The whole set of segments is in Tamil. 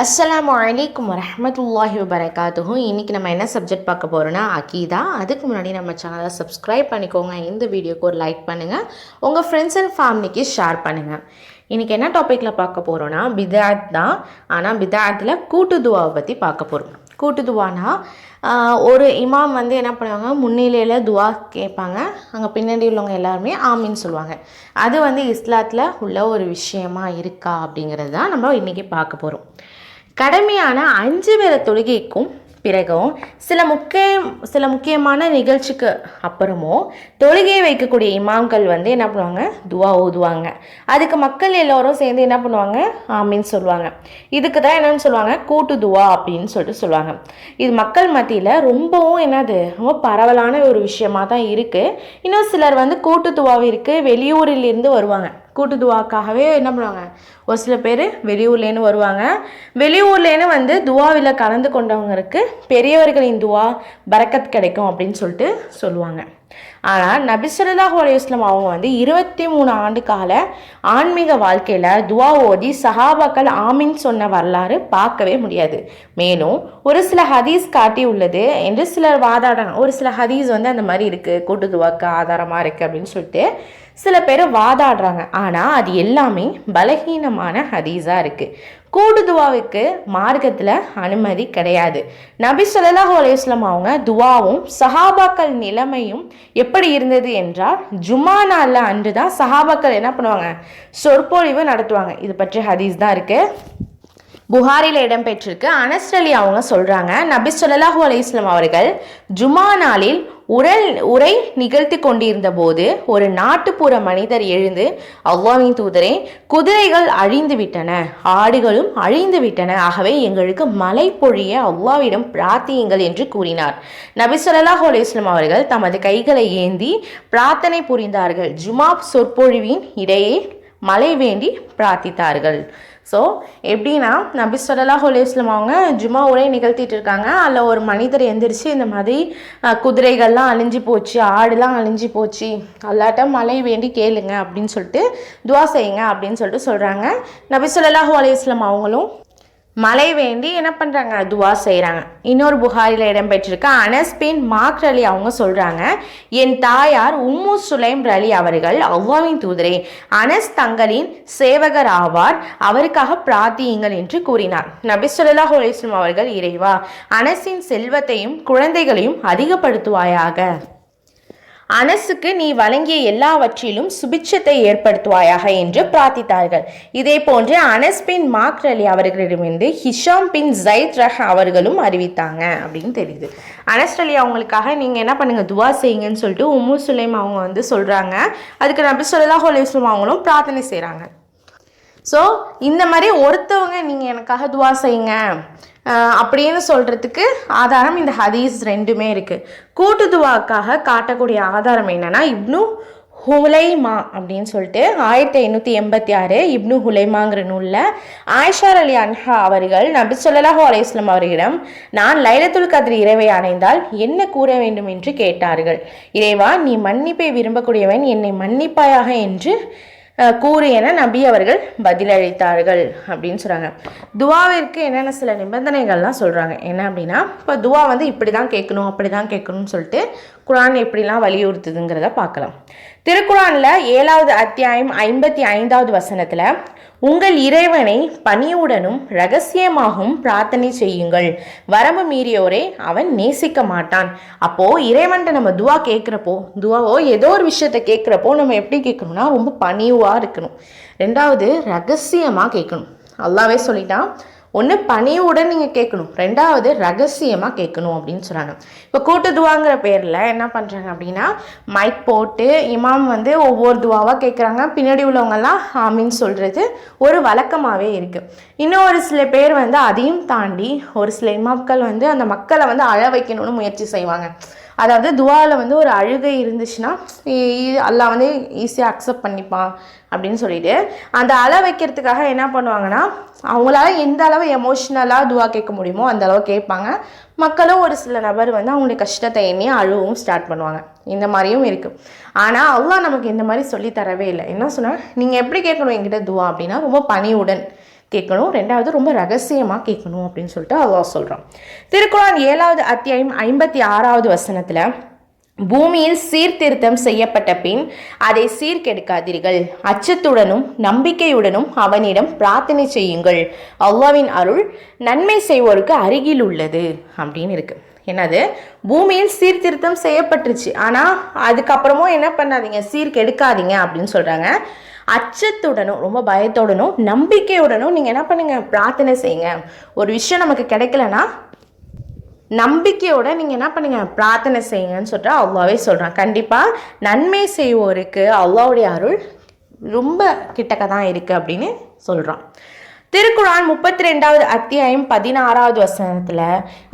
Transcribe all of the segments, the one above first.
அஸ்ஸலாமு அலைக்கும் வரஹ்மத்துல்லாஹி வபரகாத்துஹு. இன்றைக்கி நம்ம என்ன சப்ஜெக்ட் பார்க்க போகிறோன்னா அகீதா. அதுக்கு முன்னாடி நம்ம சேனலை சப்ஸ்கிரைப் பண்ணிக்கோங்க. இந்த வீடியோக்கு ஒரு லைக் பண்ணுங்கள், உங்கள் ஃப்ரெண்ட்ஸ் அண்ட் ஃபேமிலிக்கு ஷேர் பண்ணுங்கள். இன்றைக்கி என்ன டாப்பிக்கில் பார்க்க போகிறோன்னா பிதாத் தான். ஆனால் பிதாத்தில் கூட்டு துவாவை பற்றி பார்க்க போகிறோம். கூட்டு துவானா ஒரு இமாம் வந்து என்ன பண்ணுவாங்க, முன்னிலையில் துவா கேட்பாங்க, அங்கே பின்னாடி உள்ளவங்க எல்லாருமே ஆமின்னு சொல்லுவாங்க. அது வந்து இஸ்லாத்தில் உள்ள ஒரு விஷயமா இருக்கா அப்படிங்கிறது தான் நம்ம இன்றைக்கி பார்க்க போகிறோம். கடமையான 5 வேளை தொழுகைக்கும் பிறகும் சில முக்கியமான நிகழ்ச்சிக்கு அப்புறமும் தொழுகையை வைக்கக்கூடிய இமாம்கள் வந்து என்ன பண்ணுவாங்க, துவா ஓதுவாங்க. அதுக்கு மக்கள் எல்லோரும் சேர்ந்து என்ன பண்ணுவாங்க, ஆமின்னு சொல்லுவாங்க. இதுக்கு தான் என்னன்னு சொல்லுவாங்க, கூட்டு துவா அப்படின்னு சொல்லுவாங்க. இது மக்கள் மத்தியில் ரொம்பவும் ரொம்ப பரவலான ஒரு விஷயமா தான் இருக்குது. இன்னும் சிலர் வந்து கூட்டு துவாவிற்கு வெளியூரிலிருந்து வருவாங்க. கூட்டு துவாக்காகவே என்ன பண்ணுவாங்க, ஒரு சில பேர் வெளியூர்லேன்னு வருவாங்க. வெளியூர்லேன்னு வந்து துவாவில் கலந்து கொண்டவங்களுக்கு பெரியவர்களின் துவா பரக்கத் கிடைக்கும் அப்படின்னு சொல்லுவாங்க. ஆனால் நபி ஸல்லல்லாஹு அலைஹி வஸல்லம் அவங்க வந்து 23 ஆண்டு கால ஆன்மீக வாழ்க்கையில் துவா ஓதி சஹாபாக்கள் ஆமீன் சொன்ன வரலாறு பார்க்கவே முடியாது. மேலும் ஒரு சில ஹதீஸ் காட்டி உள்ளது என்று சிலர் வாதாடுறாங்க. ஒரு சில ஹதீஸ் வந்து அந்த மாதிரி இருக்குது, கூட்டு துவாக்கு ஆதாரமாக இருக்குது அப்படின்னு சொல்லிட்டு சில பேர் வாதாடுறாங்க. ஆனால் அது எல்லாமே பலகீனமான ஹதீஸாக இருக்குது. கூட்டு துவாவுக்கு மார்க்கத்தில் அனுமதி கிடையாது. நபி ஸல்லல்லாஹு அலைஹி வஸல்லம் அவங்க துவாவும் சஹாபாக்கள் நிலைமையும் எப்படி இருந்தது என்றால், ஜும்மா நாளில் அன்று தான் சஹாபாக்கள் என்ன பண்ணுவாங்க, சொற்பொழிவு நடத்துவாங்க. இது பற்றி ஹதீஸ் தான் இருக்குது, புகாரில் இடம்பெற்றிருக்கு. அனஸ் அலி அவங்க சொல்கிறாங்க, நபி ஸல்லல்லாஹு அலைஹி வஸல்லம் அவர்கள் ஜும்மா நாளில் உரை நிகழ்த்தி கொண்டிருந்த போது ஒரு நாட்டுப்புற மனிதர் எழுந்து, அல்லாஹ்வின் தூதரே, குதிரைகள் அழிந்து விட்டன, ஆடுகளும் அழிந்து விட்டன, ஆகவே எங்களுக்கு மழை பொழிய அல்லாஹ்விடம் பிரார்த்தியுங்கள் என்று கூறினார். நபி ஸல்லல்லாஹு அலைஹி வஸல்லம் அவர்கள் தமது கைகளை ஏந்தி பிரார்த்தனை புரிந்தார்கள். ஜுமா சொற்பொழிவின் இடையே மழை வேண்டி பிரார்த்தித்தார்கள். ஸோ எப்படின்னா, நபி ஸல்லல்லாஹு அலைஹி வஸல்லம் அவங்க ஜும்மா உரை நிகழ்த்திட்டு இருக்காங்க. அதில் ஒரு மனிதர் எந்திரிச்சு இந்த மாதிரி குதிரைகள்லாம் அழிஞ்சு போச்சு, ஆடுலாம் அழிஞ்சு போச்சு, அல்லாட்ட மழை வேண்டி கேளுங்க அப்படின்னு சொல்லிட்டு துவா செய்யுங்க அப்படின்னு சொல்கிறாங்க. நபி ஸல்லல்லாஹு அலைஹி வஸல்லம் அவங்களும் மழை வேண்டி என்ன பண்ணுறாங்க, துவா செய்கிறாங்க. இன்னொரு புகாரில் இடம்பெற்றிருக்க அனஸ் பின் மாக் அலி அவங்க சொல்கிறாங்க, என் தாயார் உம்மு சுலைம் அலி அவர்கள், அல்லாஹ்வின் தூதரே, அனஸ் தங்களின் சேவகர் ஆவார், அவருக்காக பிரார்த்தியுங்கள் என்று கூறினார். நபி ஸல்லல்லாஹு அலைஹி வஸல்லம் அவர்கள், இறைவா, அனஸின் செல்வத்தையும் குழந்தைகளையும் அதிகப்படுத்துவாயாக, அனஸுக்கு நீ வழங்கிய எல்லாவற்றிலும் சுபிட்சத்தை ஏற்படுத்துவாயாக என்று பிரார்த்தித்தார்கள். இதே போன்று அனஸ் பின் மாக் அலி அவர்களிடமிருந்து ஹிஷாம் பின் ஜைத் அவர்களும் அறிவித்தாங்க அப்படின்னு தெரியுது. அனஸ் அலி அவங்களுக்காக நீங்கள் என்ன பண்ணுங்கள், துவா செய்யுங்கன்னு சொல்லிட்டு உம்மு சுலைம் அவங்க வந்து சொல்கிறாங்க. அதுக்கு நபி ஸல்லல்லாஹு அலைஹி வஸல்லம் அவங்களும் பிரார்த்தனை செய்கிறாங்க. ஸோ இந்த மாதிரி ஒருத்தவங்க நீங்கள் எனக்காக துவா செய்யுங்க அப்படின்னு சொல்கிறதுக்கு ஆதாரம் இந்த ஹதீஸ் ரெண்டுமே இருக்குது. கூட்டு துவாக்காக காட்டக்கூடிய ஆதாரம் என்னென்னா, இப்னு ஹுலைமா அப்படின்னு சொல்லிட்டு 1586 இப்னு ஹுலைமாங்கிற நூலில் ஆயிஷா அலி அன்ஹா அவர்கள் நபி ஸல்லல்லாஹு அலைஹி வஸல்லம் அவர்களிடம், நான் லைலத்துல் கத்ர் இரவை அடைந்தால் என்ன கூற வேண்டும் என்று கேட்டார்கள். இறைவா, நீ மன்னிப்பை விரும்பக்கூடியவன், என்னை மன்னிப்பாயாக என்று கூறு என நபி அவர்கள் பதிலளித்தார்கள் அப்படின்னு சொல்கிறாங்க. துவாவிற்கு என்னென்ன சில நிபந்தனைகள்லாம் சொல்கிறாங்க. என்ன அப்படின்னா, இப்போ துவா வந்து இப்படி தான் கேட்கணும், அப்படி தான் கேட்கணும்னு சொல்லிட்டு குர்ஆன் எப்படிலாம் வலியுறுத்துதுங்கிறத பார்க்கலாம். திருக்குர்ஆனில் 7வது அத்தியாயம் 55வது வசனத்தில், உங்கள் இறைவனை பணியுடனும் இரகசியமாகவும் பிரார்த்தனை செய்யுங்கள், வரம்பு மீறியோரை அவன் நேசிக்க மாட்டான். அப்போது இறைவன்ட்ட நம்ம துவா கேட்குறப்போ, துவாவோ ஏதோ ஒரு விஷயத்தை கேட்குறப்போ நம்ம எப்படி கேட்கணும்னா, ரொம்ப பணிவாக இருக்கணும். 2வது ரகசியமாக கேட்கணும். அல்லாஹ்வே சொல்லிட்டான், ஒன்று பணியுடன் நீங்கள் கேட்கணும், 2வது ரகசியமாக கேட்கணும் அப்படின்னு சொல்கிறாங்க. இப்போ கூட்டு துவாங்கிற பேரில் என்ன பண்ணுறாங்க அப்படின்னா, மைக் போட்டு இமாம் வந்து ஒவ்வொரு துவாவாக கேட்குறாங்க, பின்னாடி உள்ளவங்கெல்லாம் ஆமின்னு சொல்கிறது ஒரு வழக்கமாகவே இருக்குது. இன்னும் ஒரு சில பேர் வந்து அதையும் தாண்டி ஒரு சில இமாம்கள் வந்து அந்த மக்களை வந்து அழ வைக்கணும்னு முயற்சி செய்வாங்க. அதாவது துவாவில் வந்து ஒரு அழுகை இருந்துச்சுன்னா அல்லாஹ் வந்து ஈஸியாக அக்செப்ட் பண்ணிப்பான் அப்படின்னு சொல்லிட்டு அந்த அழ வைக்கிறதுக்காக என்ன பண்ணுவாங்கன்னா, அவங்களால எந்த அளவு எமோஷ்னலாக துவா கேட்க முடியுமோ அந்த அளவு கேட்பாங்க. மக்களும் ஒரு சில நபர் வந்து அவங்களுடைய கஷ்டத்தை எண்ணி அழுவும் ஸ்டார்ட் பண்ணுவாங்க. இந்த மாதிரியும் இருக்குது. ஆனால் அல்லாஹ் நமக்கு இந்த மாதிரி சொல்லி தரவே இல்லை. என்ன சொன்னால், நீங்கள் எப்படி கேட்கணும் என்கிட்ட துவா அப்படின்னா, ரொம்ப பணிவுடன் கேட்கணும், ரெண்டாவது ரொம்ப ரகசியமாக கேட்கணும் அப்படின்னு சொல்லிட்டு அல்லாஹ் சொல்கிறான். திருக்குர்ஆன் 7வது அத்தியாயம் 56வது வசனத்தில், பூமியில் சீர்திருத்தம் செய்யப்பட்ட பின் அதை சீர்கெடுக்காதீர்கள், அச்சத்துடனும் நம்பிக்கையுடனும் அவனிடம் பிரார்த்தனை செய்யுங்கள், அல்லாஹ்வின் அருள் நன்மை செய்வோருக்கு அருகில் உள்ளது அப்படின்னு இருக்கு. என்னது, பூமியில் சீர்திருத்தம் செய்யப்பட்டுருச்சு, ஆனால் அதுக்கப்புறமும் என்ன பண்ணாதீங்க, சீர்கெடுக்காதீங்க அப்படின்னு சொல்கிறாங்க. அச்சத்துடனும் ரொம்ப பயத்துடனும் நம்பிக்கையுடனும் நீங்கள் என்ன பண்ணுங்க, பிரார்த்தனை செய்யுங்க. ஒரு விஷயம் நமக்கு கிடைக்கலன்னா நம்பிக்கையோட நீங்கள் என்ன பண்ணுங்க, பிரார்த்தனை செய்யுங்கன்னு சொல்லிட்டு அல்லாஹ்வே சொல்கிறான். கண்டிப்பாக நன்மை செய்வோருக்கு அல்லாஹ்வுடைய அருள் ரொம்ப கிட்டக்க தான் இருக்குது அப்படின்னு சொல்கிறான். திருக்குர்ஆன் 32வது அத்தியாயம் 16வது வசனத்தில்,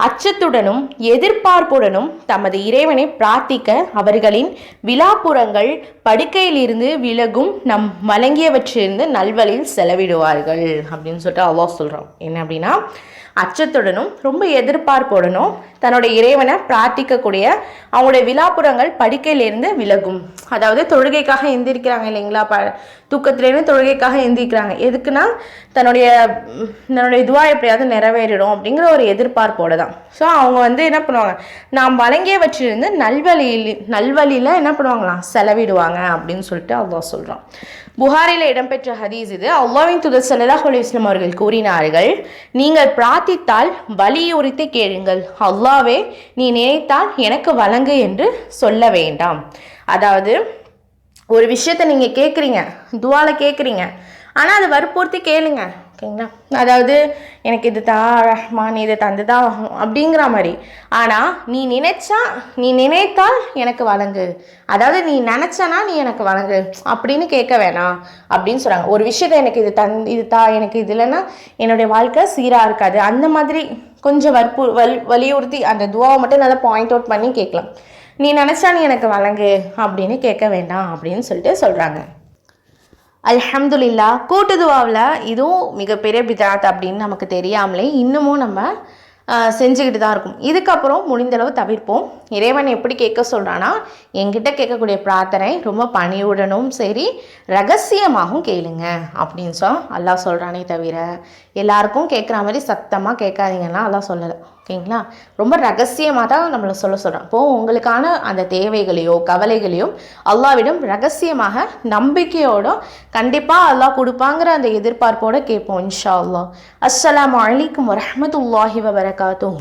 அச்சத்துடனும் எதிர்பார்ப்புடனும் தமது இறைவனை பிரார்த்திக்க அவர்களின் விழாப்புறங்கள் படுக்கையிலிருந்து விலகும் நம் வழங்கியவற்றிலிருந்து நல்வழியில் செலவிடுவார்கள் அப்படின்னு சொல்லிட்டு அல்லாஹ் சொல்கிறான். என்ன அப்படின்னா, அச்சத்துடனும் ரொம்ப எதிர்பார்ப்புடனும் தன்னுடைய இறைவனை பிரார்த்திக்கக்கூடிய அவங்களுடைய விழாப்புறங்கள் படுக்கையிலிருந்து விலகும். அதாவது தொழுகைக்காக எந்திரிக்கிறாங்க இல்லைங்களா, தூக்கத்திலேருந்து தொழுகைக்காக எந்திரிக்கிறாங்க. எதுக்குன்னா தன்னுடைய துவா எப்படியாவது நிறைவேறிடும் அப்படிங்கிற ஒரு எதிர்பார்ப்போடு தான். ஸோ அவங்க என்ன பண்ணுவாங்க, நாம் வழங்கியவற்றிலிருந்து நல்வழியில் என்ன பண்ணுவாங்களாம், செலவிடுவாங்க அப்படின்னு சொல்லிட்டு அல்லாஹ் சொல்கிறான். புகாரில் இடம்பெற்ற ஹதீஸ் இது. அல்லாஹ்வின் தூதர் ஸல்லல்லாஹு அலைஹி வஸல்லம் அவர்கள் கூறினார்கள், நீங்கள் பிரார்த்தித்தால் வலியுறுத்தி கேளுங்கள், அல்லாஹ்வே நீ நினைத்தால் எனக்கு வழங்கு என்று சொல்ல வேண்டாம். அதாவது ஒரு விஷயத்தை நீங்கள் கேட்குறீங்க, துவால கேட்குறீங்க, ஆனால் அதை வற்புறுத்தி கேளுங்க, ஓகேங்களா. அதாவது எனக்கு இது தா ரஹ்மான், இதை தந்துதா அப்படிங்கிற மாதிரி. ஆனால் நீ நினைத்தால் எனக்கு வழங்கு, அதாவது நீ நினச்சனா நீ எனக்கு வழங்கு அப்படின்னு கேட்க வேணாம் அப்படின்னு சொல்கிறாங்க. ஒரு விஷயத்தை எனக்கு இது தா, எனக்கு இது இல்லைன்னா என்னுடைய வாழ்க்கை சீராக இருக்காது, அந்த மாதிரி கொஞ்சம் வலியுறுத்தி அந்த துவாவை மட்டும் நல்லா பாயிண்ட் அவுட் பண்ணி கேட்கலாம். நீ நினச்சா நீ எனக்கு வழங்கு அப்படின்னு கேட்க வேண்டாம் அப்படின்னு சொல்லிட்டு சொல்கிறாங்க. அல்ஹம்துலில்லாஹ். கூட்டு துவாவில் இதுவும் மிகப்பெரிய பிதாத் அப்படின்னு நமக்கு தெரியாமலே இன்னமும் நம்ம செஞ்சுக்கிட்டு தான் இருக்கும். இதுக்கப்புறம் முடிந்தளவு தவிர்ப்போம். இறைவன் எப்படி கேட்க சொல்கிறான்னா, என்கிட்ட கேட்கக்கூடிய பிரார்த்தனை ரொம்ப பணிவுடனும் சரி ரகசியமாகவும் கேளுங்க அப்படின்னு அல்லாஹ் சொல்கிறானே தவிர எல்லாருக்கும் கேட்குற மாதிரி சத்தமாக கேட்காதீங்கன்னா அல்லாஹ் சொல்லலை, ஓகேங்களா. ரொம்ப ரகசியமாக தான் நம்மளை சொல்கிறான். இப்போது உங்களுக்கான அந்த தேவைகளையோ கவலைகளையோ அல்லாஹ்விடம் ரகசியமாக நம்பிக்கையோட கண்டிப்பாக அல்லாஹ் கொடுப்பாங்கிற அந்த எதிர்பார்ப்போடு கேட்போம் இன்ஷா அல்லாஹ். அஸ்ஸலாமு அலைக்கும் வரஹ்மத்துல்லாஹி வபரகாத்துஹு.